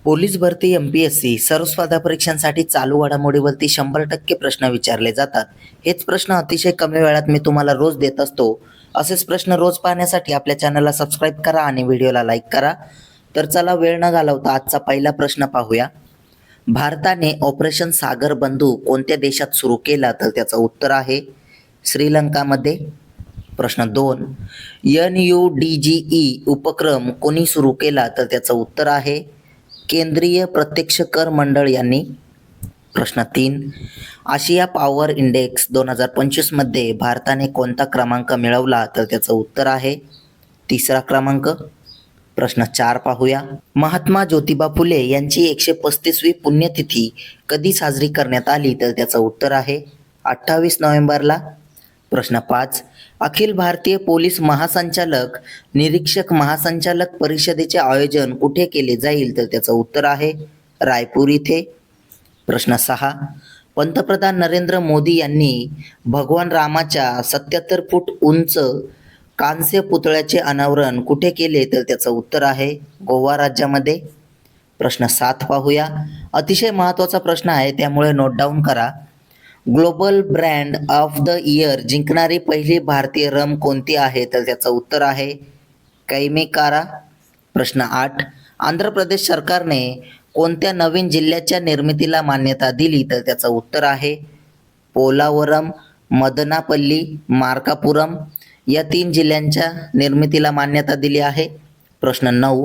Police भरती MPSC सर्व स्पर्धा परीक्षांसाठी चालू घडामोडीवरती 100% प्रश्न विचारले जातात. हेच प्रश्न अतिशय कमी वेळात मी तुम्हाला रोज देत असतो. असेच प्रश्न रोज पाहण्यासाठी आपल्या चॅनलला सबस्क्राईब करा आणि व्हिडिओला लाईक करा. तर चला वेळ न घालवता आजचा पहिला प्रश्न पाहूया. भारताने ऑपरेशन सागर बंधू कोणत्या देशात सुरू केला? तर त्याचं उत्तर आहे श्रीलंकामध्ये. प्रश्न 2, NUDGE उपक्रम कोणी सुरू केला? तर त्याचं उत्तर आहे केंद्रीय प्रत्यक्ष कर मंडळ यांनी. प्रश्न 3, आशिया पॉवर इंडेक्स 2025 मध्ये भारताने कोणता क्रमांक मिळवला? तर त्याचं उत्तर आहे 3रा क्रमांक. प्रश्न 4 पाहूया. महात्मा ज्योतिबा फुले यांची 135वी पुण्यतिथी कधी साजरी करण्यात आली? तर त्याचं उत्तर आहे 28 नोव्हेंबरला. प्रश्न 5, अखिल भारतीय पोलीस महासंचालक निरीक्षक महासंचालक परिषदेचे आयोजन कुठे केले जाईल? तर त्याचं उत्तर आहे रायपूर इथे. प्रश्न 6, पंतप्रधान नरेंद्र मोदी यांनी भगवान रामाच्या 77 फूट उंच कांस्य पुतळ्याचे अनावरण कुठे केले? तर त्याचं उत्तर आहे गोवा राज्यामध्ये. प्रश्न 7 पाहूया. अतिशय महत्त्वाचा प्रश्न आहे, त्यामुळे नोट डाऊन करा. Global brand of the year जिंकणारी पहिली भारतीय रम कोणती आहे? तर त्याचं उत्तर आहे कैमेकारा. प्रश्न 8, आंध्र प्रदेश सरकारने कोणत्या नवीन जिल्ह्याच्या निर्मितीला मान्यता दिली? तर त्याचं उत्तर आहे पोलावरम, मदनापल्ली, मार्कापुरम या 3 जिल्ह्यांच्या निर्मितीला मान्यता दिली आहे. प्रश्न 9,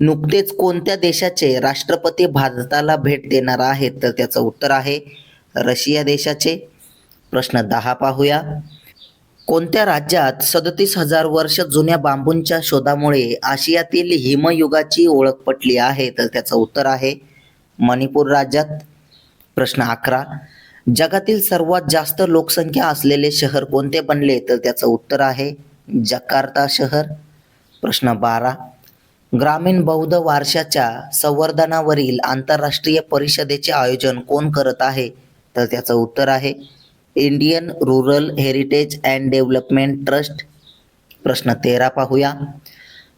नुकतेच कोणत्या देशाचे राष्ट्रपती भारताला भेट देणार आहेत? तर त्याचं उत्तर आहे रशिया देशाचे. प्रश्न 10 पाहूया. कोणत्या राज्यात 37,000 वर्ष जुन्या बांबूंच्या शोधामुळे आशियातील हिमयुगाची ओळख पटली आहे? तर त्याचं उत्तर आहे मणिपूर राज्यात. प्रश्न 11, जगातील सर्वात जास्त लोकसंख्या असलेले शहर कोणते बनले? तर त्याचं उत्तर आहे जकार्ता शहर. प्रश्न 12, ग्रामीण बौद्ध वारशाच्या संवर्धनावरील आंतरराष्ट्रीय परिषदेचे आयोजन कोण करत आहे? तर त्याचं उत्तर आहे Indian rural heritage and development trust. प्रश्न 13 पाहूया.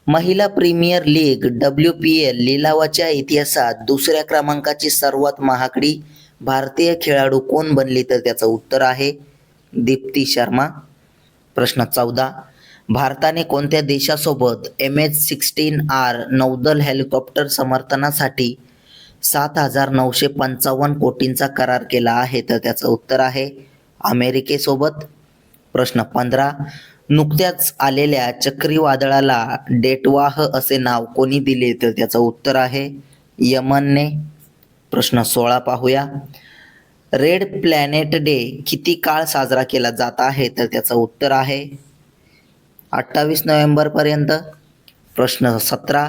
महिला प्रीमियर लीग WPL लिलावाच्या इतिहासात 2ऱ्या क्रमांकाची सर्वात महागडी भारतीय खेळाडू कोण बनली? तर त्याचं उत्तर आहे दीप्ती शर्मा. प्रश्न 14, भारताने कोणत्या देशासोबत MH-16R नौदल हेलिकॉप्टर समर्थनासाठी 7,955 कोटींचा करार केला आहे? तर त्याचं उत्तर आहे अमेरिकेसोबत. प्रश्न 15, नुकत्याच आलेल्या चक्रीवादळाला डेटवाह असे नाव कोणी दिले? तर त्याचं उत्तर आहे यमनने. प्रश्न 16 पाहूया. रेड प्लॅनेट डे किती काळ साजरा केला जात आहे? तर त्याचं उत्तर आहे 28 नोव्हेंबर पर्यंत. प्रश्न 17,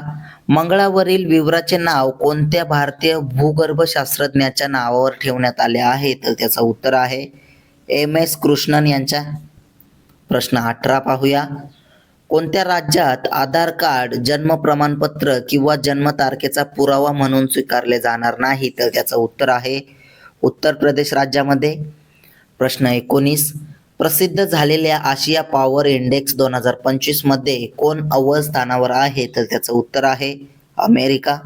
मंगळावरील विवराचे नाव कोणत्या भारतीय भूगर्भशास्त्रज्ञाच्या नावावर ठेवण्यात आले आहे? तर त्याचं उत्तर आहे MS कृष्णन यांच्या. प्रश्न 18 पाहूया. कोणत्या राज्यात आधार कार्ड जन्म प्रमाणपत्र किंवा जन्मतारखेचा पुरावा म्हणून स्वीकारले जाणार नाही? तर त्याचं उत्तर आहे उत्तर प्रदेश राज्यामध्ये. प्रश्न 19, प्रसिद्ध झालेल्या आशिया पॉवर इंडेक्स 2025 मध्ये कोण अव्वल स्थानावर आहे? तर त्याचं उत्तर आहे अमेरिका.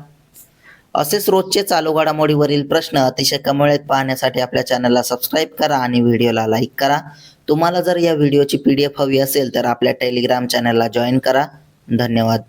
असेच रोजचे चालू घडामोडीवरील प्रश्न अतिशय कमी वेळेत पाहण्यासाठी आपल्या चॅनलला सबस्क्राईब करा आणि व्हिडिओला लाईक करा. तुम्हाला जर या व्हिडिओची PDF हवी असेल तर आपल्या टेलिग्राम चॅनलला जॉईन करा. धन्यवाद.